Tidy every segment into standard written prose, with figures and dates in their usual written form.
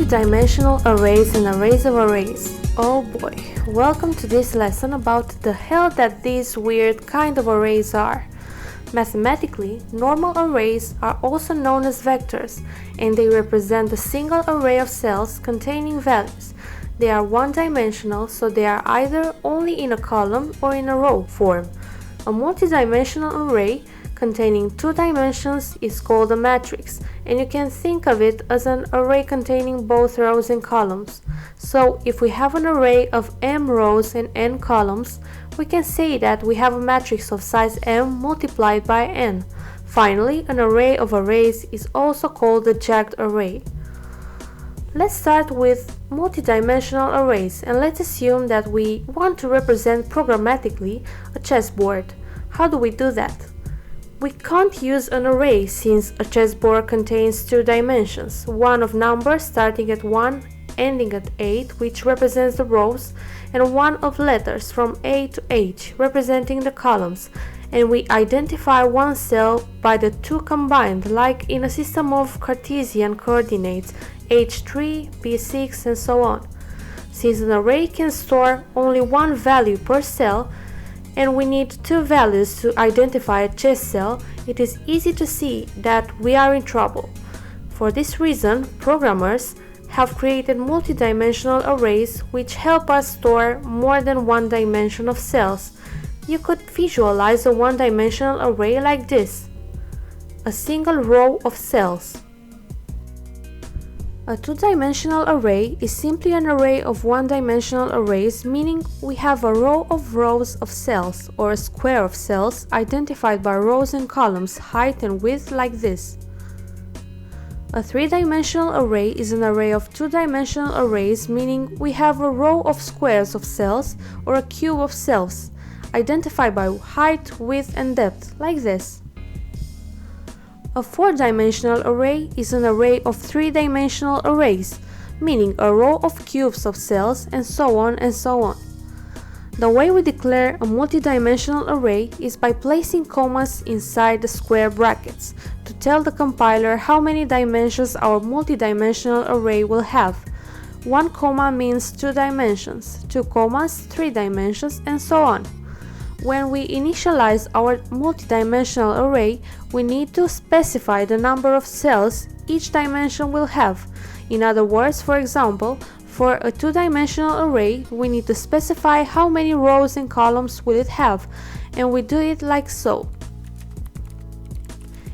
Multidimensional arrays and arrays of arrays. Oh boy, welcome to this lesson about the hell that these weird kind of arrays are. Mathematically, normal arrays are also known as vectors, and they represent a single array of cells containing values. They are one-dimensional, so they are either only in a column or in a row form. A multidimensional array containing two dimensions is called a matrix, and you can think of it as an array containing both rows and columns. So if we have an array of m rows and n columns, we can say that we have a matrix of size m multiplied by n. Finally, an array of arrays is also called a jagged array. Let's start with multidimensional arrays, and let's assume that we want to represent programmatically a chessboard. How do we do that? We can't use an array since a chessboard contains two dimensions, one of numbers starting at 1 ending at 8, which represents the rows, and one of letters from A to H representing the columns, and we identify one cell by the two combined, like in a system of Cartesian coordinates H3, P6 and so on. Since an array can store only one value per cell, and we need two values to identify a chess cell, it is easy to see that we are in trouble. For this reason, programmers have created multidimensional arrays which help us store more than one dimension of cells. You could visualize a one-dimensional array like this: a single row of cells. A two-dimensional array is simply an array of one-dimensional arrays, meaning we have a row of rows of cells, or a square of cells, identified by rows and columns, height and width like this. A three-dimensional array is an array of two-dimensional arrays, meaning we have a row of squares of cells, or a cube of cells, identified by height, width and depth, like this. A four-dimensional array is an array of three-dimensional arrays, meaning a row of cubes of cells, and so on and so on. The way we declare a multidimensional array is by placing commas inside the square brackets to tell the compiler how many dimensions our multidimensional array will have. 1 comma means 2 dimensions, 2 commas 3 dimensions, and so on. When we initialize our multidimensional array, we need to specify the number of cells each dimension will have. In other words, for example, for a two-dimensional array, we need to specify how many rows and columns will it have, and we do it like so.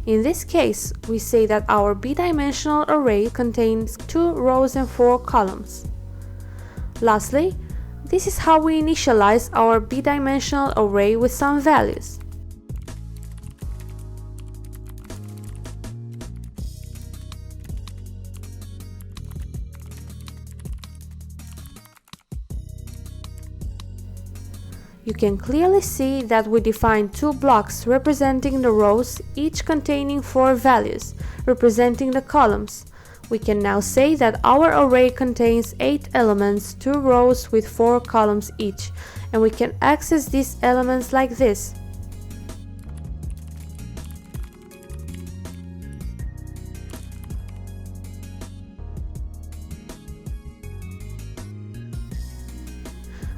In this case, we say that our b-dimensional array contains 2 rows and 4 columns. Lastly, this is how we initialize our b-dimensional array with some values. You can clearly see that we define 2 blocks representing the rows, each containing 4 values, representing the columns. We can now say that our array contains 8 elements, 2 rows with 4 columns each, and we can access these elements like this.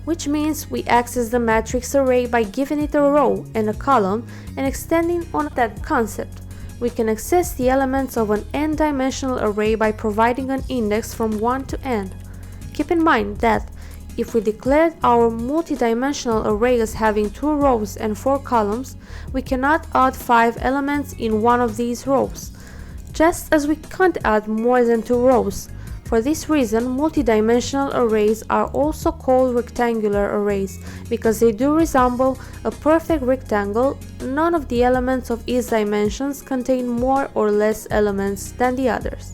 Which means we access the matrix array by giving it a row and a column and extending on that concept. We can access the elements of an n-dimensional array by providing an index from 1 to n. Keep in mind that if we declared our multidimensional array as having 2 rows and 4 columns, we cannot add 5 elements in one of these rows, just as we can't add more than 2 rows. For this reason, multidimensional arrays are also called rectangular arrays, because they do resemble a perfect rectangle. None of the elements of each dimensions contain more or less elements than the others.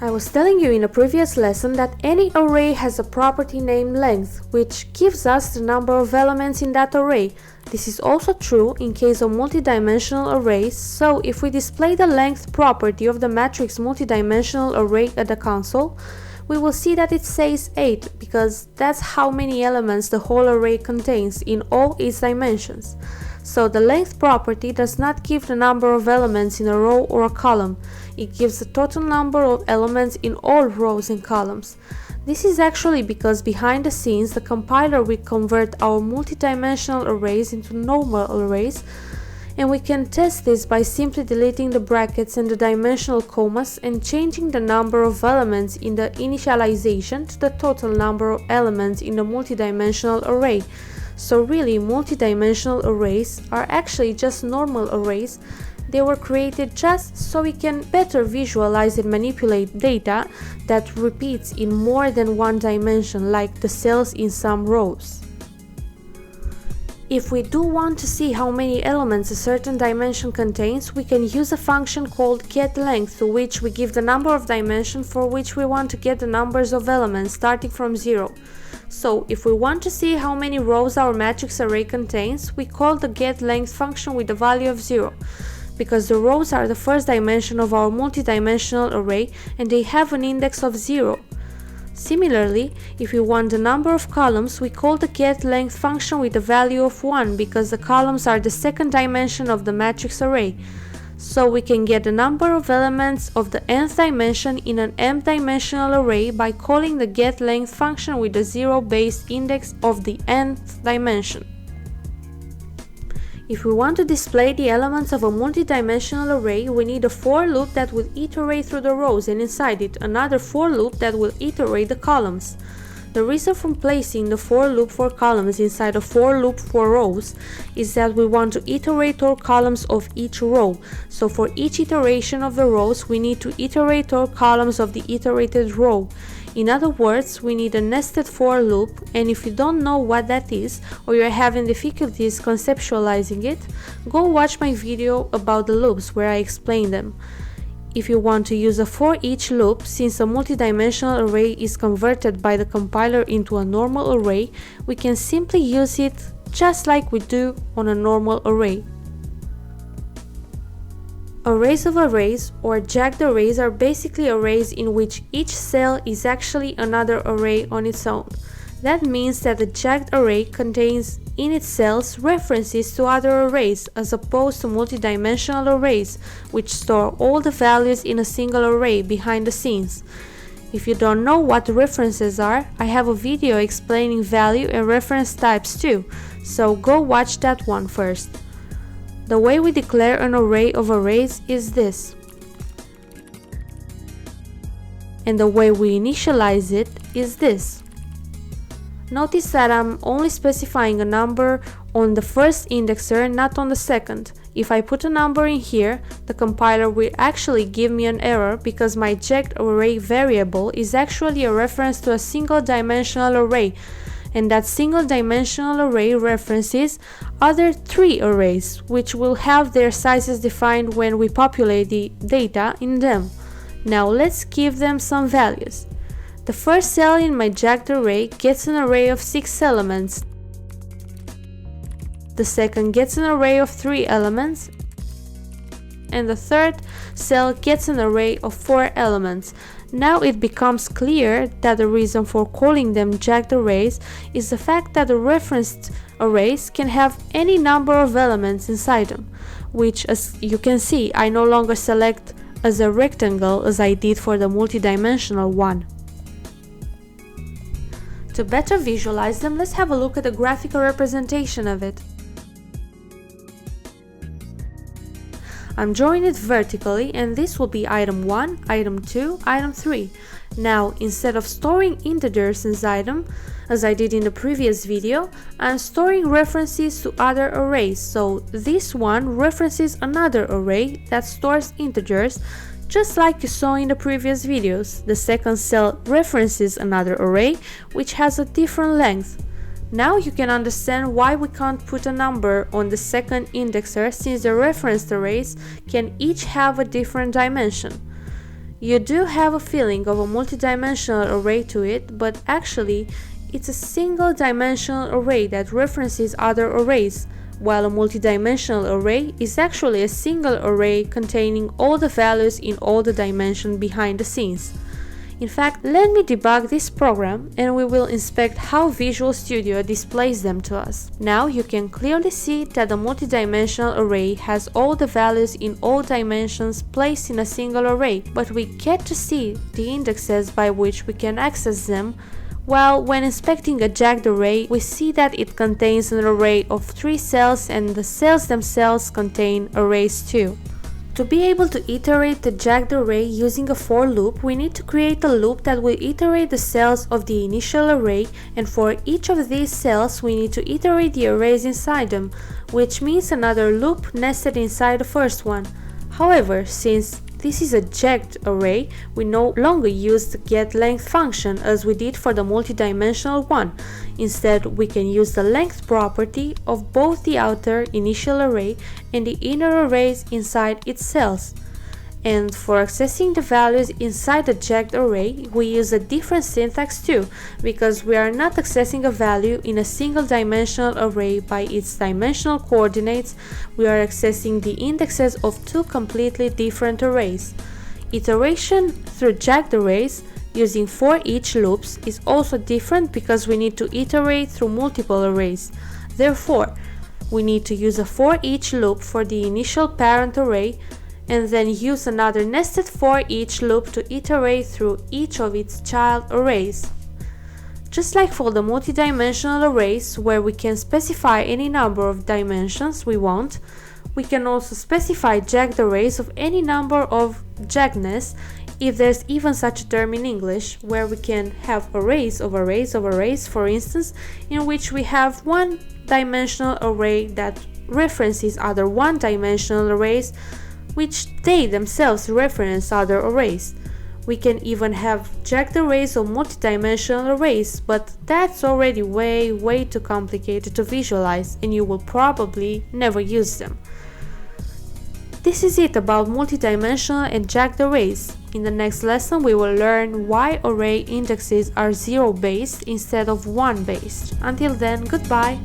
I was telling you in a previous lesson that any array has a property named length, which gives us the number of elements in that array. This is also true in case of multidimensional arrays, so if we display the length property of the matrix multidimensional array at the console, we will see that it says 8, because that's how many elements the whole array contains in all its dimensions. So the length property does not give the number of elements in a row or a column. It gives the total number of elements in all rows and columns. This is actually because behind the scenes the compiler will convert our multidimensional arrays into normal arrays, and we can test this by simply deleting the brackets and the dimensional commas and changing the number of elements in the initialization to the total number of elements in the multidimensional array. So really, multidimensional arrays are actually just normal arrays. They were created just so we can better visualize and manipulate data that repeats in more than one dimension, like the cells in some rows. If we do want to see how many elements a certain dimension contains, we can use a function called getLength, to which we give the number of dimensions for which we want to get the numbers of elements starting from 0. So if we want to see how many rows our matrix array contains, we call the getLength function with the value of 0, because the rows are the first dimension of our multidimensional array and they have an index of 0. Similarly, if we want the number of columns, we call the getLength function with the value of 1, because the columns are the second dimension of the matrix array. So we can get the number of elements of the nth dimension in an m-dimensional array by calling the getLength function with the 0-based index of the nth dimension. If we want to display the elements of a multidimensional array, we need a for loop that will iterate through the rows, and inside it another for loop that will iterate the columns. The reason for placing the for loop for columns inside a for loop for rows is that we want to iterate all columns of each row. So for each iteration of the rows, we need to iterate all columns of the iterated row. In other words, we need a nested for loop, and if you don't know what that is, or you're having difficulties conceptualizing it, go watch my video about the loops where I explain them. If you want to use a for each loop, since a multidimensional array is converted by the compiler into a normal array, we can simply use it just like we do on a normal array. Arrays of arrays, or jagged arrays, are basically arrays in which each cell is actually another array on its own. That means that a jagged array contains in its cells references to other arrays, as opposed to multidimensional arrays, which store all the values in a single array behind the scenes. If you don't know what references are, I have a video explaining value and reference types too, so go watch that one first. The way we declare an array of arrays is this. And the way we initialize it is this. Notice that I'm only specifying a number on the first indexer, not on the second. If I put a number in here, the compiler will actually give me an error because my jagged array variable is actually a reference to a single dimensional array, and that single dimensional array references other 3 arrays, which will have their sizes defined when we populate the data in them. Now let's give them some values. The first cell in my jagged array gets an array of 6 elements. The second gets an array of 3 elements. And the third cell gets an array of 4 elements. Now it becomes clear that the reason for calling them jagged arrays is the fact that the referenced arrays can have any number of elements inside them, which, as you can see, I no longer select as a rectangle as I did for the multidimensional one. To better visualize them, let's have a look at a graphical representation of it. I'm drawing it vertically, and this will be item 1, item 2, item 3. Now, instead of storing integers inside them, as I did in the previous video, I'm storing references to other arrays. So this one references another array that stores integers, just like you saw in the previous videos. The second cell references another array, which has a different length. Now you can understand why we can't put a number on the second indexer, since the referenced arrays can each have a different dimension. You do have a feeling of a multidimensional array to it, but actually it's a single dimensional array that references other arrays, while a multidimensional array is actually a single array containing all the values in all the dimensions behind the scenes. In fact, let me debug this program and we will inspect how Visual Studio displays them to us. Now you can clearly see that the multidimensional array has all the values in all dimensions placed in a single array, but we get to see the indexes by which we can access them, while when inspecting a jagged array, we see that it contains an array of 3 cells and the cells themselves contain arrays too. To be able to iterate the jagged array using a for loop, we need to create a loop that will iterate the cells of the initial array, and for each of these cells we need to iterate the arrays inside them, which means another loop nested inside the first one. However, since this is a jagged array, we no longer use the getLength function as we did for the multidimensional one. Instead, we can use the length property of both the outer initial array and the inner arrays inside its cells. And for accessing the values inside the jagged array, we use a different syntax too, because we are not accessing a value in a single dimensional array by its dimensional coordinates, we are accessing the indexes of 2 completely different arrays. Iteration through jagged arrays using for each loops is also different because we need to iterate through multiple arrays. Therefore, we need to use a for each loop for the initial parent array, and then use another nested for each loop to iterate through each of its child arrays. Just like for the multidimensional arrays, where we can specify any number of dimensions we want, we can also specify jagged arrays of any number of jaggedness, if there's even such a term in English, where we can have arrays of arrays of arrays, for instance, in which we have one dimensional array that references other one-dimensional arrays, which they themselves reference other arrays. We can even have jagged arrays or multidimensional arrays, but that's already way too complicated to visualize, and you will probably never use them. This is it about multidimensional and jagged arrays. In the next lesson we will learn why array indexes are 0 based instead of 1 based. Until then, goodbye!